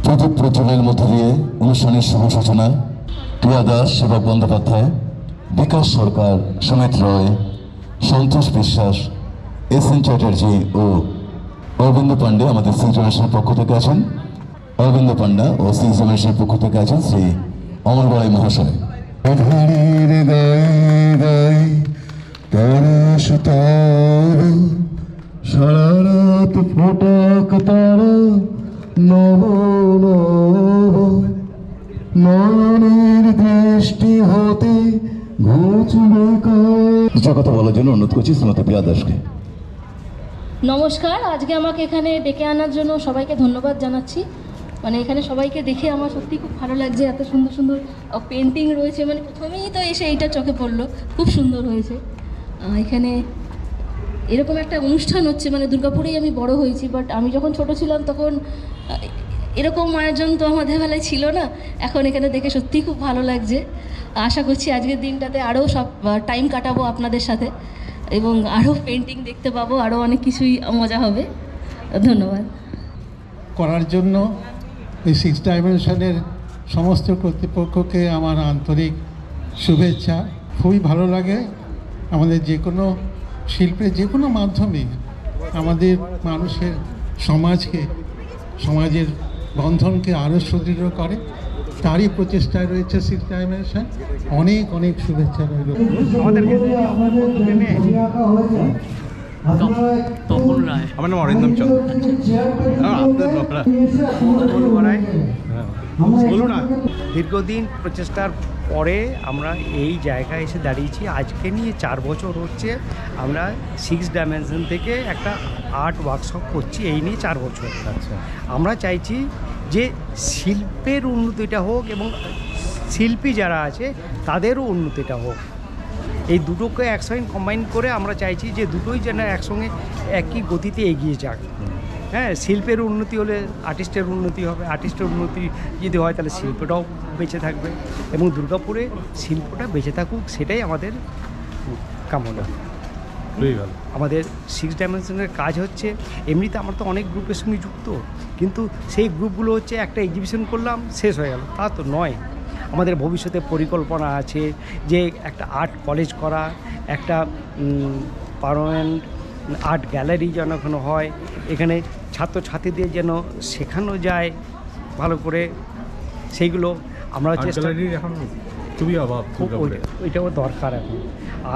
প্রদীপ প্রজ্বলনের মধ্য দিয়ে অনুষ্ঠানের শুভ সূচনা। প্রিয়া দাস, সেবক বন্দ্যোপাধ্যায়, বিকাশ সরকার, সুমিত রয়, সন্তোষ বিশ্বাস, এস.এন. চ্যাটার্জি ও অরবিন্দ পান্ডে আমাদের সিক্স জেনারেশনের পক্ষ থেকে আছেন। অরবিন্দ পান্ডা ও সিক্স জেনারেশনের পক্ষ থেকে আছেন শ্রী অমর বড়াই মহাশয়। সারা রাত ফোটাক তারা নব নব নয়নের দৃষ্টি হতে ঘুচবে। কিছু কথা বলার জন্য অনুরোধ করছি শ্রীমতী প্রিয়া দাসকে। নমস্কার। আজকে আমাকে এখানে ডেকে আনার জন্য সবাইকে ধন্যবাদ জানাচ্ছি। মানে এখানে সবাইকে দেখে আমার সত্যি খুব ভালো লাগছে। এত সুন্দর সুন্দর পেন্টিং রয়েছে, মানে প্রথমেই তো এসে এইটা চোখে পড়লো, খুব সুন্দর হয়েছে। এখানে এরকম একটা অনুষ্ঠান হচ্ছে, মানে দুর্গাপুরেই আমি বড় হয়েছি, বাট আমি যখন ছোট ছিলাম তখন এরকম আয়োজন তো আমাদের বেলায় ছিল না। এখন এখানে দেখে সত্যিই খুব ভালো লাগছে। আশা করছি আজকের দিনটাতে আরও সব টাইম কাটাবো আপনাদের সাথে এবং আরও পেন্টিং দেখতে পাবো, আরও অনেক কিছুই মজা হবে। ধন্যবাদ। করার জন্য এই সিক্স ডাইমেনশনের সমস্ত কর্তৃপক্ষকে আমার আন্তরিক শুভেচ্ছা। খুবই ভালো লাগে। আমাদের যে কোনো শিল্পের যে কোনো মাধ্যমে আমাদের মানুষের সমাজের বন্ধনকে আরও সুদৃঢ় করে, তারই প্রচেষ্টায় রয়েছে সিক্স ডাইমেনশন। অনেক অনেক শুভেচ্ছা রইল। আমার নাম অরিন্দম চন্দ্র। দীর্ঘদিন প্রচেষ্টার পরে আমরা এই জায়গায় এসে দাঁড়িয়েছি। আজকে নিয়ে 4 বছর হচ্ছে আমরা সিক্স ডাইমেনশন থেকে একটা আর্ট ওয়ার্কশপ করছি, এই নিয়ে 4 বছর। আচ্ছা, আমরা চাইছি যে শিল্পের উন্নতিটা হোক এবং শিল্পী যারা আছে তাদেরও উন্নতিটা হোক। এই দুটোকে একসঙ্গে কম্বাইন করে আমরা চাইছি যে দুটোই যেন একসঙ্গে একই গতিতে এগিয়ে যাক। হ্যাঁ, শিল্পের উন্নতি হলে আর্টিস্টের উন্নতি হবে, আর্টিস্টের উন্নতি যদি হয় তাহলে শিল্পটাও বেঁচে থাকবে এবং দুর্গাপুরে শিল্পটা বেঁচে থাকুক, সেটাই আমাদের কামনা। আমাদের সিক্স ডাইমেনশনের কাজ হচ্ছে, এমনিতে আমরা তো অনেক গ্রুপের সঙ্গে যুক্ত, কিন্তু সেই গ্রুপগুলো হচ্ছে একটা এক্সিবিশন করলাম শেষ হয়ে গেল, তা তো নয়। আমাদের ভবিষ্যতে পরিকল্পনা আছে যে একটা আর্ট কলেজ করা, একটা পার্মানেন্ট আর্ট গ্যালারি যেন এখানে হয়, এখানে ছাত্রছাত্রীদের যেন শেখানো যায় ভালো করে, সেইগুলো আমরা চেষ্টা এখন খুবই অভাব, ওইটাও দরকার এখন।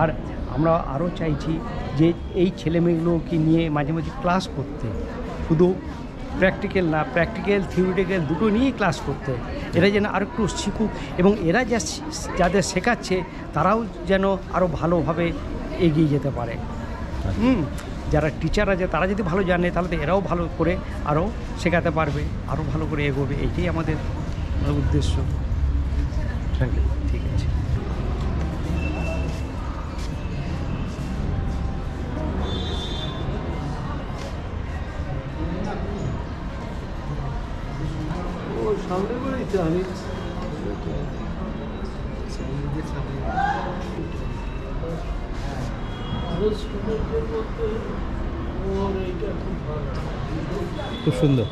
আর আমরা আরও চাইছি যে এই ছেলেমেয়েগুলোকে নিয়ে মাঝে মাঝে ক্লাস করতে, শুধু প্র্যাকটিক্যাল না, প্র্যাকটিক্যাল থিওরিটিক্যাল দুটো নিয়েই ক্লাস করতে। এরা যেন আরও একটু শিখুক এবং এরা যাদের শেখাচ্ছে তারাও যেন আরও ভালোভাবে এগিয়ে যেতে পারে। যারা টিচার আছে তারা যদি ভালো জানে তাহলে তো এরাও ভালো করে আরও শেখাতে পারবে, আরও ভালো করে এগোবে। এইটাই আমাদের উদ্দেশ্য। Thank you. ঠিক আছে। সামনে বাড়িতে আমি খুব সুন্দর।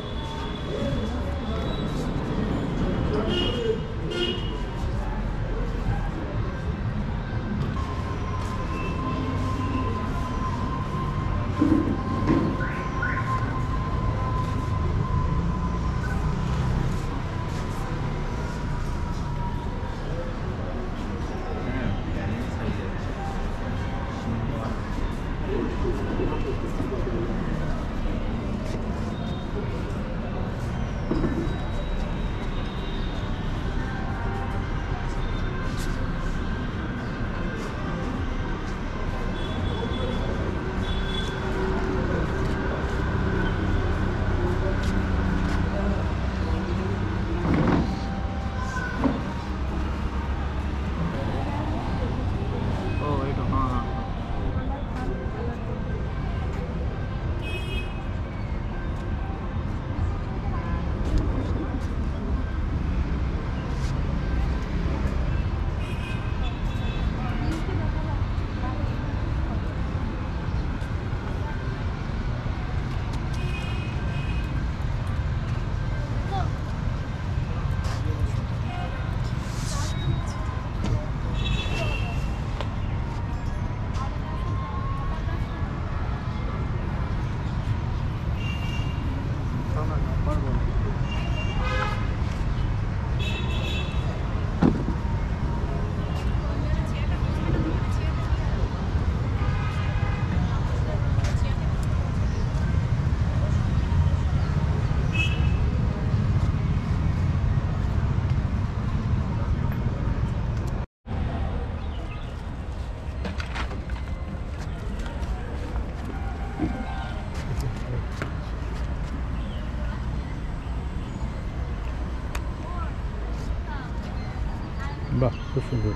বাহ, খুব সুন্দর।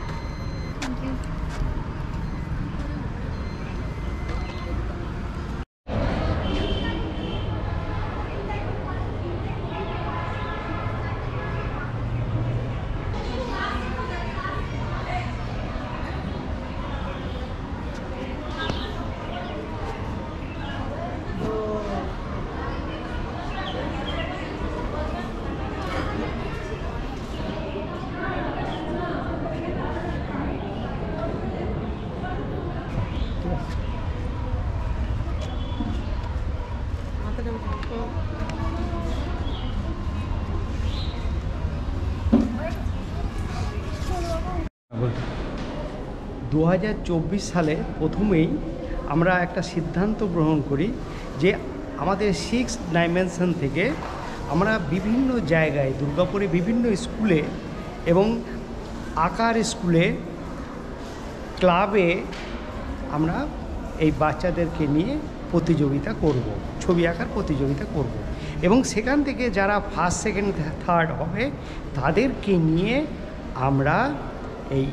বল। 2024 সালে প্রথমেই আমরা একটা সিদ্ধান্ত গ্রহণ করি যে আমাদের 6 ডাইমেনশন থেকে আমরা বিভিন্ন জায়গায় দুর্গাপুরে বিভিন্ন স্কুলে এবং আঁকার স্কুলে ক্লাবে আমরা এই বাচ্চাদেরকে নিয়ে প্রতিযোগিতা করব, ছবি আঁকার প্রতিযোগিতা করব এবং সেখান থেকে যারা ফার্স্ট সেকেন্ড থার্ড হবে তাদেরকে নিয়ে আমরা এই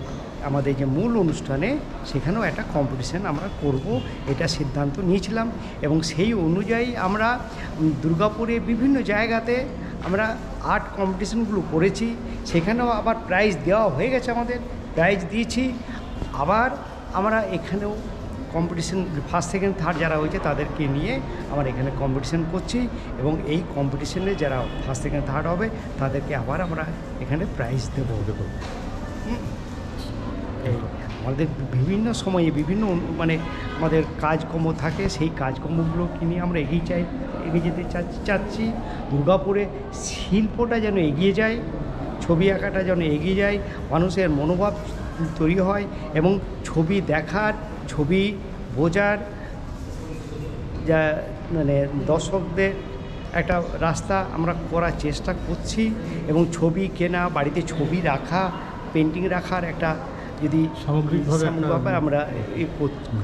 আমাদের যে মূল অনুষ্ঠানে সেখানেও একটা কম্পিটিশান আমরা করব, এটা সিদ্ধান্ত নিয়েছিলাম এবং সেই অনুযায়ী আমরা দুর্গাপুরে বিভিন্ন জায়গাতে আমরা আর্ট কম্পিটিশানগুলো করেছি, সেখানেও আবার প্রাইজ দেওয়া হয়ে গেছে, আমাদের প্রাইজ দিয়েছি। আবার আমরা এখানেও কম্পিটিশান ফার্স্ট সেকেন্ড থার্ড যারা হয়েছে তাদেরকে নিয়ে আমরা এখানে কম্পিটিশান করছি এবং এই কম্পিটিশানে যারা ফার্স্ট সেকেন্ড থার্ড হবে তাদেরকে আবার আমরা এখানে প্রাইজ দেবো। আমাদের বিভিন্ন সময়ে বিভিন্ন মানে আমাদের কাজকর্ম থাকে, সেই কাজকর্মগুলোকে নিয়ে আমরা এগিয়ে যেতে চাচ্ছি। দুর্গাপুরে শিল্পটা যেন এগিয়ে যায়, ছবি আঁকাটা যেন এগিয়ে যায়, মানুষের মনোভাব তৈরি হয় এবং ছবি দেখার, ছবি বোঝার যা মানে দর্শকদের একটা রাস্তা আমরা করার চেষ্টা করছি এবং ছবি কেনা, বাড়িতে ছবি রাখা, পেন্টিং রাখার একটা যদি সামগ্রিকভাবে আমরা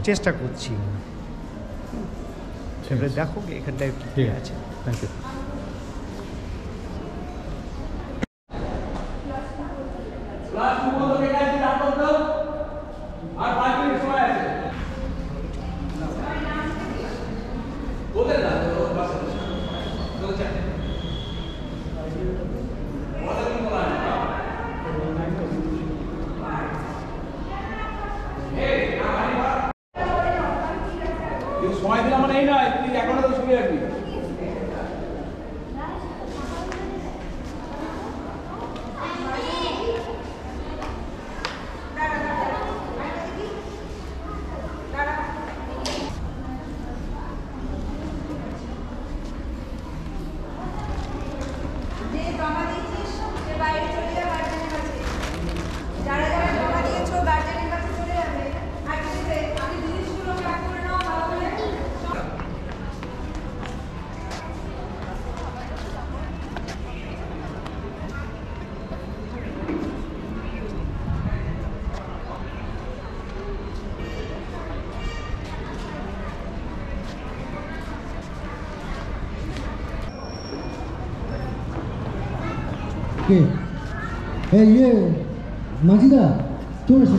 চেষ্টা করছি। সেটা দেখো এখানটায় কী আছে। Thank you. সময় দিলাম মানে এই নয়, তুই এখনো তো ছবি রাখবি। মাঝিদা চলে এসো,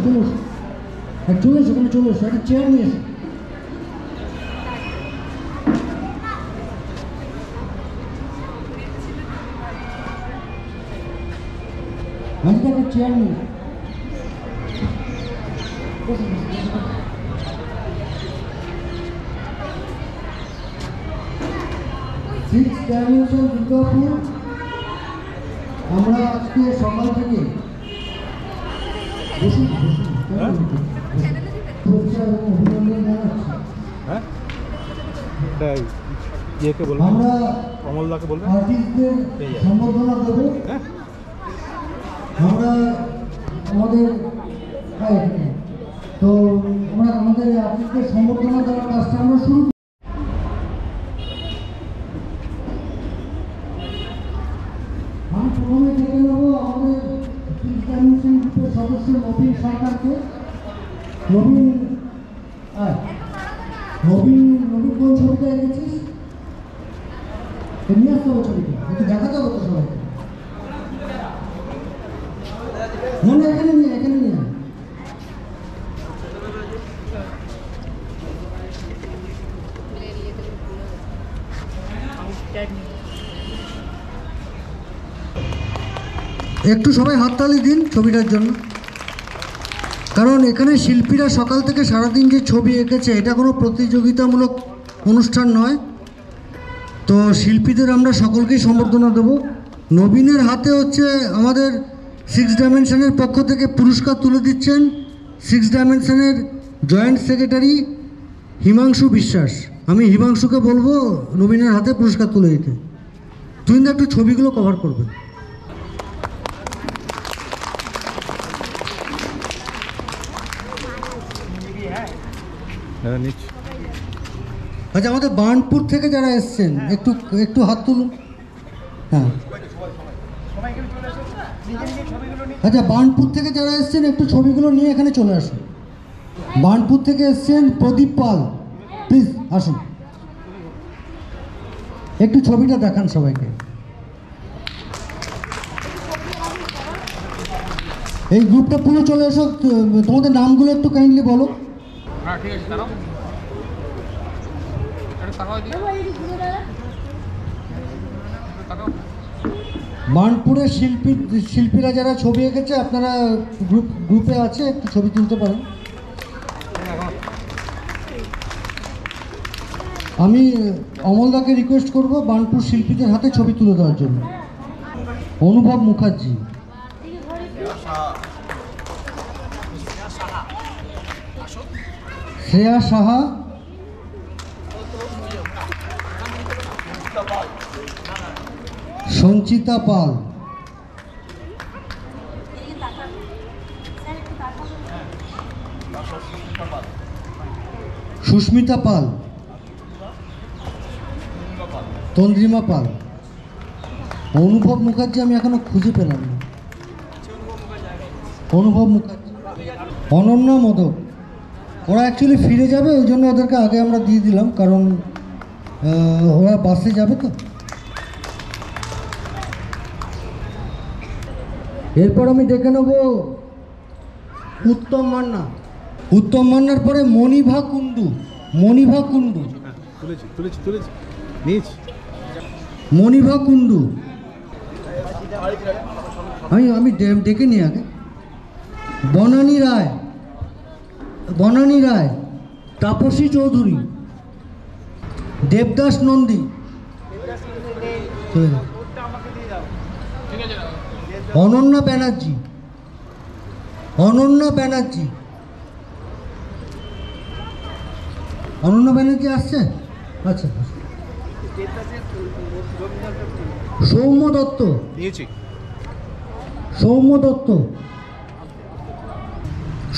ওখানে চলে এসো, একটা চেয়ার নিয়ে এসো। মাঝিদা একটা চেয়ার নিয়ে এসো। সিক্স ডাইমেনশন দুর্গাপুর আমরা আজকে সকাল থেকে হ্যাঁ, ইয়েকে বলবো আমরা কমলদাকে বলবেন আর্টিস্টদের সম্বর্ধনা দেবো। আমরা আমাদের তো আমরা আমাদের আর্টিস্টদের সম্বর্ধনা দেওয়ার কাজটা আমরা শুরু করি। আমি প্রথমে ডেকে নেবো আমাদের গ্রুপের সদস্য নবীন সরকারকে। নবীন নবীন নবীন কোন ছবিটা এঁকেছিস? নিয়ে আসতে হবে ছবিটা, একটু দেখাতে হবে তো সবাইকে। মনে এখানে নিয়ে একটু সবাই হাততালি দিন ছবিটার জন্য, কারণ এখানে শিল্পীরা সকাল থেকে সারাদিন যে ছবি এঁকেছে এটা কোনো প্রতিযোগিতামূলক অনুষ্ঠান নয়। তো শিল্পীদের আমরা সকলকেই সম্বর্ধনা দেব। নবীনের হাতে হচ্ছে আমাদের 6 ডাইমেনশনের পক্ষ থেকে পুরস্কার তুলে দিচ্ছেন 6 ডাইমেনশনের জয়েন্ট সেক্রেটারি হিমাংশু বিশ্বাস। আমি হিমাংশুকে বলবো নবীনের হাতে পুরস্কার তুলে দিতে। তুই একটু ছবিগুলো কভার করবে। আচ্ছা, আমাদের বার্নপুর থেকে যারা এসছেন একটু একটু হাত তুলুন। হ্যাঁ, আচ্ছা, বার্নপুর থেকে যারা এসছেন একটু ছবিগুলো নিয়ে এখানে চলে আসুন। বার্নপুর থেকে এসছেন প্রদীপ পাল, প্লিজ আসুন, একটু ছবিটা দেখান সবাইকে। এই গ্রুপটা পুরো চলে এসো। তোমাদের নামগুলো একটু কাইন্ডলি বলো। বার্নপুরের শিল্পীরা যারা ছবি এঁকেছে আপনারা গ্রুপে আছে, একটু ছবি তুলতে পারেন। আমি অমলদাকে রিকোয়েস্ট করব বার্নপুর শিল্পীদের হাতে ছবি তুলে দেওয়ার জন্য। অনুভব মুখার্জি, শ্রেয়া সাহা, সঞ্চিতা পাল, সুস্মিতা পাল, তন্দ্রিমা পাল। অনুভব মুখার্জি আমি এখনো খুঁজে পেলাম না। অনুভব মুখার্জি, অনন্যা মোদক। ওরা অ্যাকচুয়ালি ফিরে যাবে, ওই জন্য ওদেরকে আগে আমরা দিয়ে দিলাম, কারণ ওরা বাসে যাবে তো। এরপর আমি ডেকে নেব উত্তম মান্না। উত্তম মান্নার পরে মণিভা কুণ্ডু। মণিভা কুণ্ডু, মণিভা কুণ্ডু। আমি ডেকে নিই আগে। বনানী রায়, বনানী রায়, তাপসী চৌধুরী, দেবদাস নন্দী, অনন্যা ব্যানার্জি, অনন্যা ব্যানার্জি, অনন্যা ব্যানার্জি আসছে? আচ্ছা, সৌম্য দত্ত, সৌম্য দত্ত।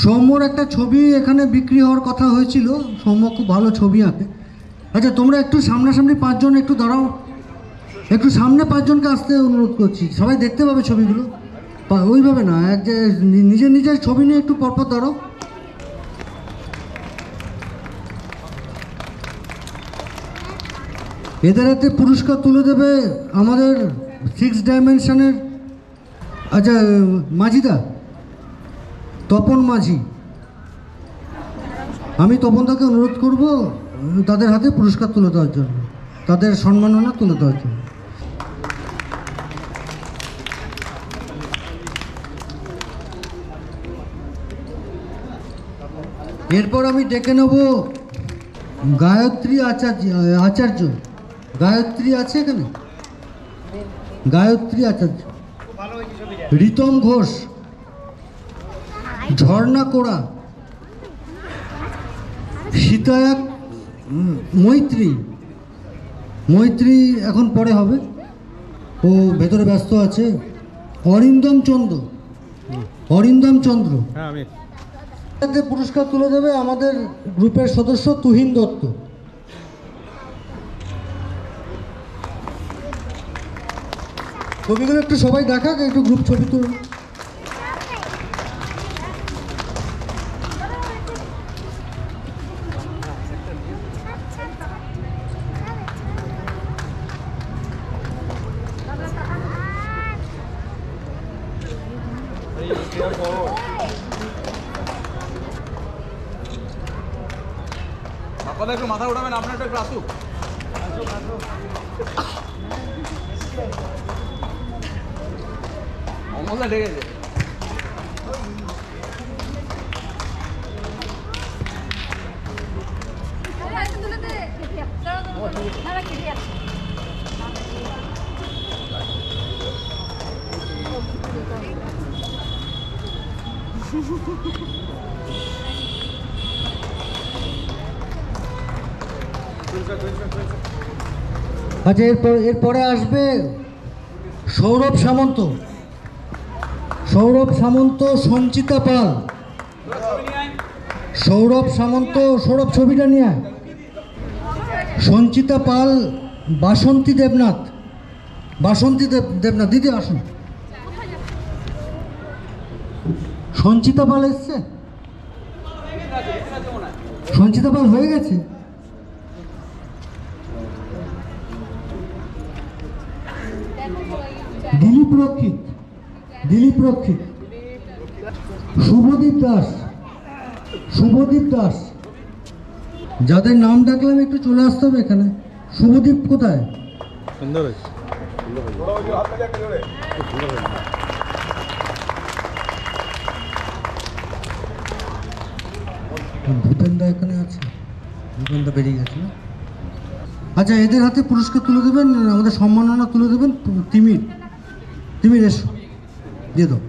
সৌম্যর একটা ছবি এখানে বিক্রি হওয়ার কথা হয়েছিল। সৌম্য খুব ভালো ছবি আঁকে। আচ্ছা, তোমরা একটু সামনাসামনি 5 জন একটু দাঁড়াও, একটু সামনে 5 জনকে আসতে অনুরোধ করছি। সবাই দেখতে পাবে ছবিগুলো, ওইভাবে না, এক যে নিজের নিজের ছবি নিয়ে একটু পরপর দাঁড়াও। এদের হাতে পুরস্কার তুলে দেবে আমাদের 6 ডাইমেনশনের আচ্ছা মাঝিদা, তপন মাঝি। আমি তপনদাকে অনুরোধ করব তাদের হাতে পুরস্কার তুলে দেওয়ার জন্য, তাদের সম্মাননা তুলে দেওয়ার জন্য। এরপর আমি ডেকে নেব গায়ত্রী আচার্য। গায়ত্রী আছে এখানে? গায়ত্রী আচার্য, রিতম ঘোষ, ঝর্ণা কোড়া, সীতায়াক মৈত্রী, মৈত্রী এখন পরে হবে, ও ভেতরে ব্যস্ত আছে। অরিন্দম চন্দ্র হ্যাঁ আমি পুরস্কার তুলে দেবে আমাদের গ্রুপের সদস্য তুহিন দত্ত। ছবিগুলো একটু সবাই দেখাক, একটু গ্রুপ ছবি তুলুন। আপনাদের একটু মাথা উঠাবেন, আপনার একটু আসুক। অমলা ডেকেছে। আচ্ছা, এরপরে আসবে সৌরভ সামন্ত, সঞ্চিতা পাল। সৌরভ ছবিটা নিয়ে আয়। সঞ্চিতা পাল, বাসন্তী দেবনাথ। দিদি আসুন। সঞ্চিতা পাল এসছে? সঞ্চিতা পাল হয়ে গেছে? দিলীপ রক্ষিত, শুভদীপ দাস। যাদের নাম ডাকলাম একটু চলে আসতে হবে এখানে। শুভদীপ কোথায়? সুন্দর হয়েছে। ভূপেনদা এখানে আছে? ভূপেনদা বেরিয়ে গেছে না? আচ্ছা, এদের হাতে পুরস্কার তুলে দেবেন, আমাদের সম্মাননা তুলে দেবেন। তিমির এসো, দিয়ে দাও।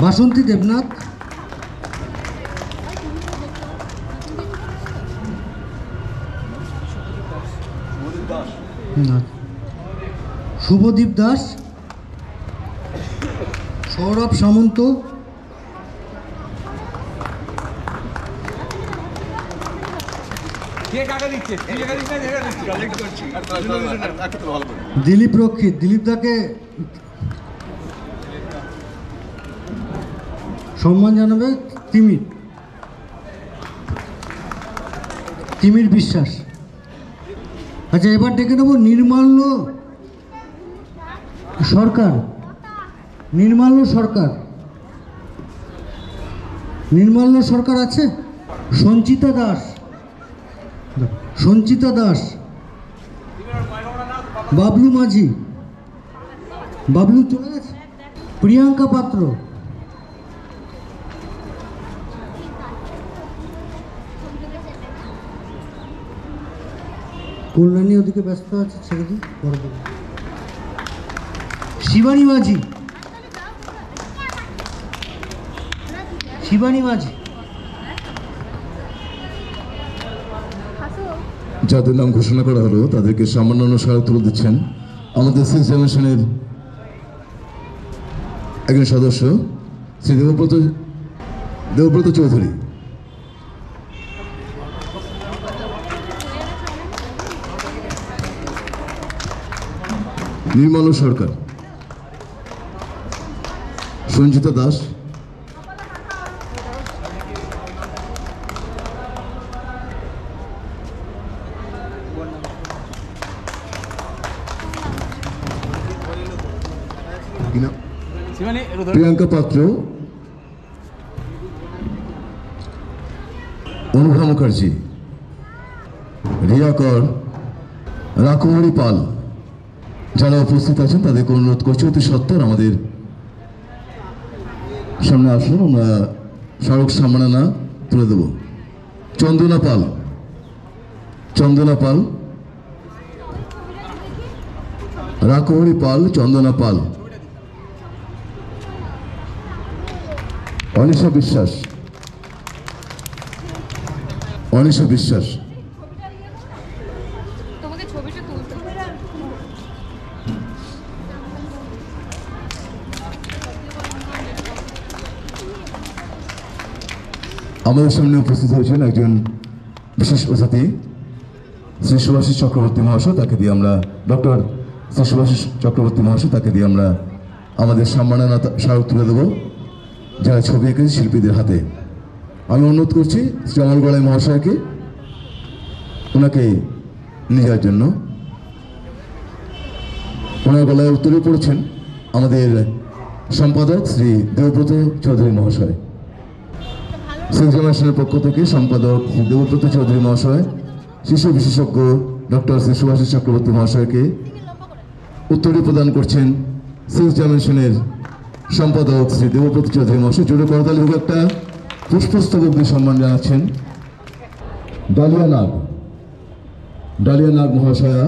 বাসন্তী দেবনাথ, শুভদীপ দাস, সৌরভ সামন্ত, দিলীপ রক্ষিত। দিলীপদাকে সম্মান জানাবে তিমির বিশ্বাস। আচ্ছা, এবার ডেকে নেব নির্মাল্য সরকার আছে? সঞ্চিতা দাস, বাবলু মাঝি। বাবলু চলে গেছে? প্রিয়াঙ্কা পাত্র, কল্যাণী ওদিকে ব্যস্ত আছে, ছেড়ে দিই, পরে দেবো। শিবানী মাঝি। যাদের নাম ঘোষণা করা হলো তাদেরকে সামান্য অনুসারে তুলে দিচ্ছেন আমাদের 6th জেনারেশনের একজন সদস্য শ্রী দেবব্রত চৌধুরী। নির্মল সরকার, সঞ্চিতা দাস, প্রিয়াঙ্কা পাত্র, অনুভা মুখার্জি, রিয়া কর, রাকুমণি পাল। যারা উপস্থিত আছেন তাদেরকে অনুরোধ করছি অতি সত্বর আমাদের সামনে আসুন, আমরা স্মারক সম্মাননা তুলে দেব। চন্দনা পাল, রাকুমণি পাল, চন্দনা পাল। অনিশা বিশ্বাস, অনিশা বিশ্বাস, তোমাকে ছবিটা তুলতে হবে। আমাদের সামনে উপস্থিত হয়েছেন একজন বিশেষ অতিথি শ্রী সুভাষিস চক্রবর্তী মহাশয়। তাকে দিয়ে আমরা ডক্টর শ্রী সুভাষিস চক্রবর্তী মহাশয়, তাকে দিয়ে আমরা আমাদের সম্মাননা স্মারক তুলে দেবো যারা ছবি এঁকেছে শিল্পীদের হাতে। আমি অনুরোধ করছি শ্রী অমল গড়াই মহাশয়কে ওনাকে নিয়ে যাওয়ার জন্য। ওনার গলায় উত্তরে পড়েছেন আমাদের সম্পাদক শ্রী দেবব্রত চৌধুরী মহাশয়। সিক্স জেনারেশনের পক্ষ থেকে সম্পাদক শ্রী দেবব্রত চৌধুরী মহাশয় শিশু বিশেষজ্ঞ ডক্টর শ্রী সুভাষিস চক্রবর্তী মহাশয়কে উত্তরী প্রদান করছেন সিক্স জেনারেশনের সম্পাদক শ্রী দেবব্রত চৌধুরী মহাশয়। জোরে করতালি হোক একটা পুষ্পস্তবক দিয়ে সম্মান জানাচ্ছেন ডালিয়া নাগ মহাশয়া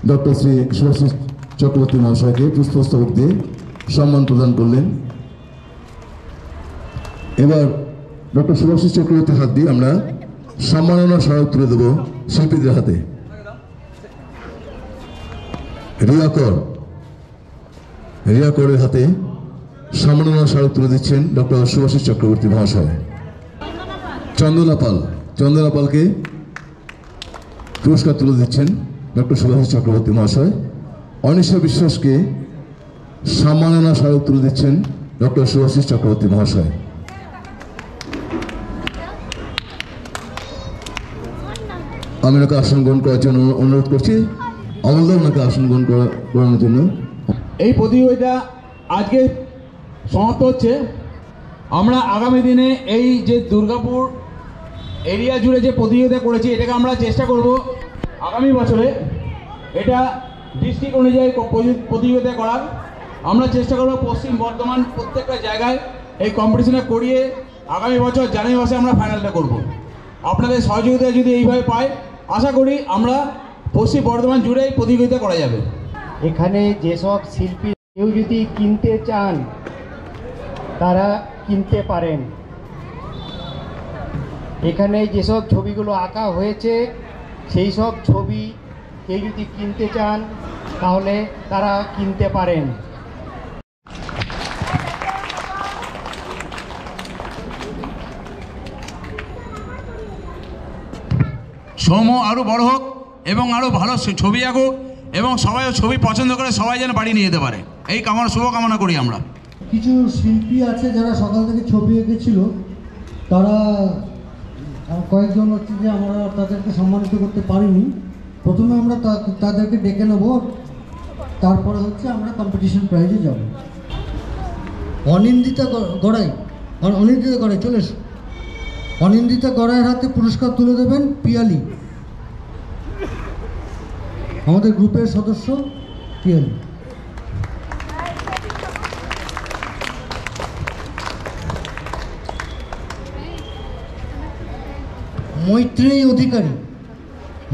ডক্টর শ্রী সুভাষিস চক্রবর্তী মহাশয়কে পুষ্পস্তবক দিয়ে সম্মান প্রদান করলেন। এবার ডক্টর সুভাষিস চক্রবর্তীর হাত দিয়ে আমরা সম্মাননা স্মারক তুলে দেব শিল্পীদের হাতে। রিয়া করের হাতে সম্মাননা স্মারক তুলে দিচ্ছেন ডক্টর সুভাষিস চক্রবর্তী মহাশয়। চন্দনা পালকে পুরস্কার তুলে দিচ্ছেন ডক্টর সুভাষিস চক্রবর্তী মহাশয়। অনিশা বিশ্বাসকে সম্মাননা স্মারক তুলে দিচ্ছেন ডক্টর সুভাষিস চক্রবর্তী মহাশয়। আমি ওনাকে আসন গ্রহণ করার জন্য অনুরোধ করছি। অমলদা ওনাকে আসন গ্রহণ করানোর জন্য। এই প্রতিযোগিতা আজকে সমাপ্ত হচ্ছে। আমরা আগামী দিনে এই যে দুর্গাপুর এরিয়া জুড়ে যে প্রতিযোগিতা করেছি এটাকে আমরা চেষ্টা করব আগামী বছরে এটা ডিস্ট্রিক্ট অনুযায়ী প্রতিযোগিতা করার। আমরা চেষ্টা করব পশ্চিম বর্ধমান প্রত্যেকটা জায়গায় এই কম্পিটিশনে করিয়ে আগামী বছর জানুয়ারি মাসে আমরা ফাইনালটা করব। আপনাদের সহযোগিতা যদি এইভাবে পাই আশা করি আমরা পশ্চিম বর্ধমান জুড়ে প্রতিযোগিতা করা যাবে। এখানে যেসব শিল্পী কেউ যদি কিনতে চান তারা কিনতে পারেন। এখানে যেসব ছবিগুলো আঁকা হয়েছে সেই সব ছবি কেউ যদি কিনতে চান তাহলে তারা কিনতে পারেন। সৌম্য আরও বড় হোক এবং আরও ভালো ছবি আঁকুক এবং সবাই ছবি পছন্দ করে সবাই যেন বাড়ি নিয়ে যেতে পারে এই শুভকামনা করি আমরা। কিছু শিল্পী আছে যারা সকাল থেকে ছবি এঁকেছিল, তারা কয়েকজন হচ্ছে যে আমরা তাদেরকে সম্মানিত করতে পারিনি। প্রথমে আমরা তাদেরকে ডেকে নেব, তারপরে হচ্ছে আমরা কম্পিটিশন প্রাইজে যাব। অনিন্দিতা গড়াই চলে এসো। অনিন্দিতা গড়াইয়ের হাতে পুরস্কার তুলে দেবেন পিয়ালি, আমাদের গ্রুপের সদস্য পিয়ালি।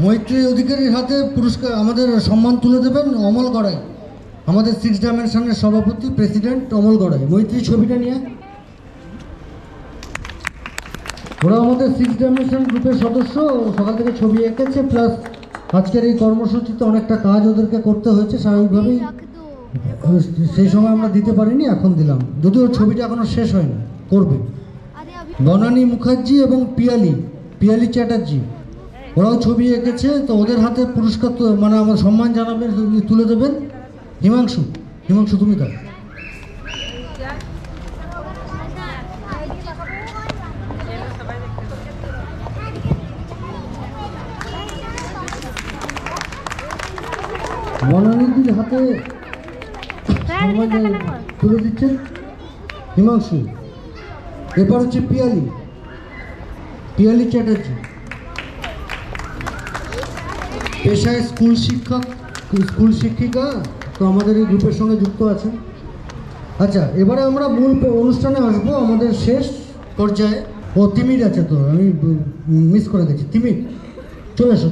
মৈত্রেয়ী অধিকারীর হাতে পুরস্কার আমাদের সম্মান তুলে দেবেন অমল গড়াই, আমাদের সিক্স ডাইমেনশনের সভাপতি প্রেসিডেন্ট অমল গড়াই। মৈত্রী ছবিটা নিয়ে, ওরা আমাদের সিক্স ডাইমেনশন গ্রুপের সদস্য, সকাল থেকে ছবি এঁকেছে, প্লাস আজকের এই কর্মসূচিতে অনেকটা কাজ ওদেরকে করতে হয়েছে স্বাভাবিকভাবেই। সেই সময় আমরা দিতে পারিনি, এখন দিলাম, যদিও ছবিটা এখনো শেষ হয়নি, করবে। বনানী মুখার্জি এবং পিয়ালি চ্যাটার্জি, ওরাও ছবি এঁকেছে, তো ওদের হাতে পুরস্কার মানে আমার সম্মান জানাবেন, তুলে দেবেন হিমাংশু তুমি তার। বনানীদির হাতে তুলে দিচ্ছেন হিমাংশু। এরপর হচ্ছে পিয়ালি চ্যাটার্জি, পেশায় স্কুল শিক্ষিকা, তো আমাদের এই গ্রুপের সঙ্গে যুক্ত আছেন। আচ্ছা, এবারে আমরা মূল অনুষ্ঠানে আসবো, আমাদের শেষ পর্যায়ে। তিমির আছে, তো আমি মিস করে গেছি। তিমির চলে এসো।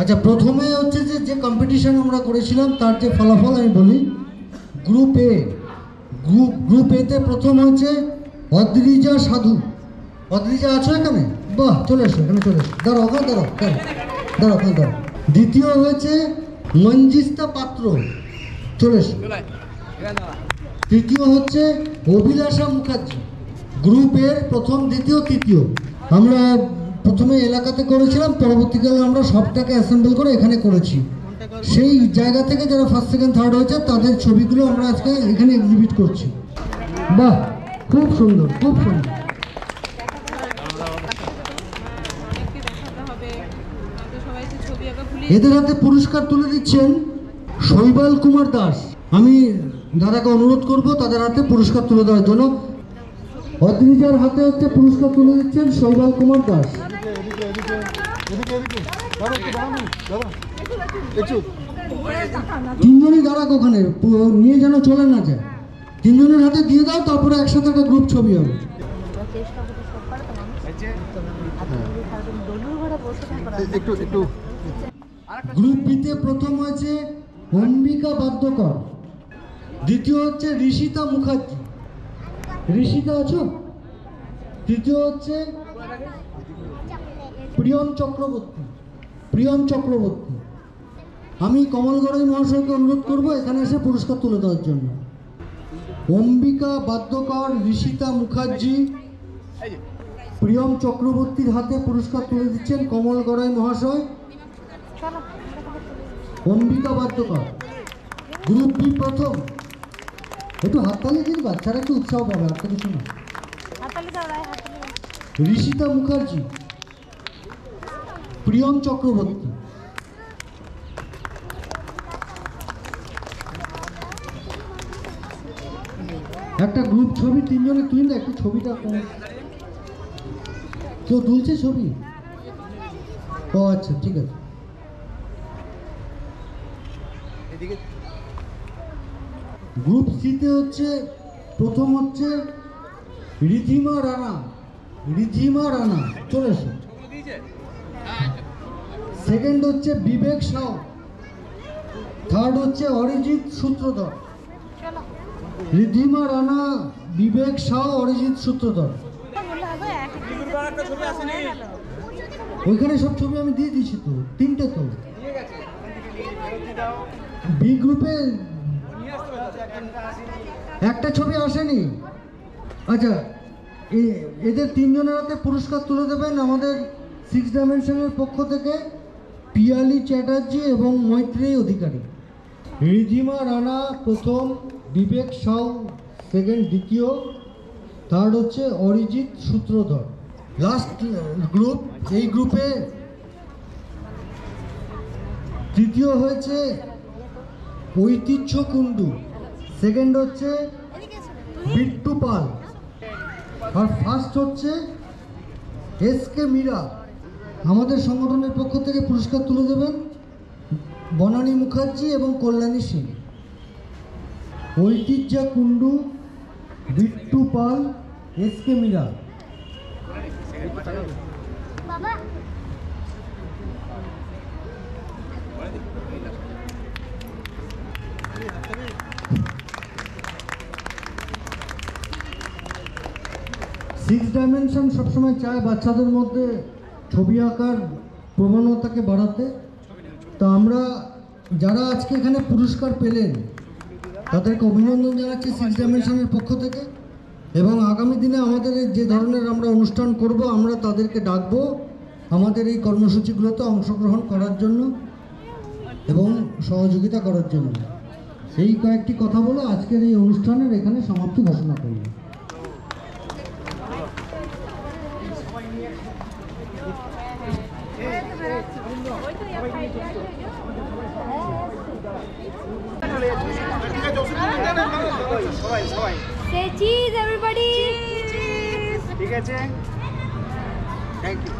আচ্ছা, প্রথমে হচ্ছে যে কম্পিটিশন আমরা করেছিলাম তার যে ফলাফল আমি বলি। গ্রুপ এতে প্রথম হয়েছে অদ্রিজা সাধু। অদ্রিজা আছো এখানে? বাহ, চলে এসো, এখানে চলে এসো। দাঁড়াও। দ্বিতীয় হয়েছে মঞ্জিস্তা পাত্র, চলে এসো। তৃতীয় হচ্ছে অভিলাষা মুখার্জি। গ্রুপের প্রথম, দ্বিতীয়, তৃতীয়। আমরা প্রথমে এলাকাতে করেছিলাম, পরবর্তীকালে আমরা সবটাকে অ্যাসেম্বল করে এখানে করেছি। সেই জায়গা থেকে যারা ফার্স্ট, সেকেন্ড, থার্ড হয়েছে তাদের ছবিগুলো আমরা আজকে এখানে এক্সিবিট করছি। বাহ, খুব সুন্দর। এদের হাতে পুরস্কার তুলে দিচ্ছেন শৈবাল কুমার দাস। আমি দাদাকে অনুরোধ করব তাদের হাতে পুরস্কার তুলে দেওয়ার জন্য। অদ্রিজার হাতে হচ্ছে পুরস্কার তুলে দিচ্ছেন শৈবাল কুমার দাস। তিনজনই দাঁড়াক ওখানে, নিয়ে যেন চলে না যায়। তিনজনের হাতে দিয়ে দাও, তারপরে একসাথে একটা গ্রুপ ছবি হবে। গ্রুপ বিতে প্রথম হয়েছে অম্বিকা বাদ্যকর, দ্বিতীয় হচ্ছে ঋষিতা মুখার্জি। ঋষিতা আছো? তৃতীয় হচ্ছে প্রিয়ম চক্রবর্তী। আমি কমল গড়াই মহাশয়কে অনুরোধ করব এখানে এসে পুরস্কার তুলে দেওয়ার জন্য। অম্বিকা বাদ্যকর, ঋষিতা মুখার্জি, প্রিয়ম চক্রবর্তীর হাতে পুরস্কার তুলে দিচ্ছেন কমল গড়াই মহাশয়। অম্বিকা বাদ্যকর, গ্রুপ বি প্রথম। একটু হাততালি দিন, বাচ্চারা একটু উৎসাহ পাবে, আর তো কিছু না। ঋষিতা মুখার্জি, প্রিয়ম চক্রবর্তী। একটা গ্রুপ ছবি, তিনজনে তুই না, একটু ছবিটা কেউ তুলছে ছবি? ও আচ্ছা, ঠিক আছে। গ্রুপ সিতে হচ্ছে প্রথম হচ্ছে রিধিমা রানা, চলে এসো। সেকেন্ড হচ্ছে বিবেক সাউ, থার্ড হচ্ছে অরিজিৎ সূত্রধর। রিধিমা রানা, বিবেক সাউ, অরিজিৎ সূত্রধর। ওইখানে সব ছবি আমি দিয়ে দিয়েছি তো, তিনটে তো। বি গ্রুপে একটা ছবি আসেনি। আচ্ছা, এদের তিনজনের হাতে পুরস্কার তুলে দেবেন আমাদের 6 ডাইমেনশনের পক্ষ থেকে পিয়ালি চ্যাটার্জি এবং মৈত্রেয়ী অধিকারী। রিধিমা রানা প্রথম, বিবেক সাউ সেকেন্ড, দ্বিতীয়, থার্ড হচ্ছে অরিজিৎ সূত্রধর। লাস্ট গ্রুপ, এই গ্রুপে তৃতীয় হয়েছে ঐতিহ্য কুণ্ডু, সেকেন্ড হচ্ছে বিট্টু পাল, আর ফার্স্ট হচ্ছে এসকে মীরা। আমাদের সংগঠনের পক্ষ থেকে পুরস্কার তুলে দেবেন বনানী মুখার্জি এবং কল্যাণী সিং। ঐতিহ্য কুণ্ডু, বিট্টু পাল, এসকে মীরা। সিক্স ডাইমেনশন সবসময় চায় বাচ্চাদের মধ্যে ছবি আঁকার প্রবণতাকে বাড়াতে। তো আমরা যারা আজকে এখানে পুরস্কার পেলেন তাদেরকে অভিনন্দন জানাচ্ছি 6 ডাইমেনশনের পক্ষ থেকে। এবং আগামী দিনে আমাদের যে ধরনের আমরা অনুষ্ঠান করব, আমরা তাদেরকে ডাকবো আমাদের এই কর্মসূচিগুলোতে অংশগ্রহণ করার জন্য এবং সহযোগিতা করার জন্য। এই কয়েকটি কথা বলে আজকের এই অনুষ্ঠানের এখানে সমাপ্তি ঘোষণা করব। Say cheese, everybody. ঠিক আছে, থ্যাংক ইউ।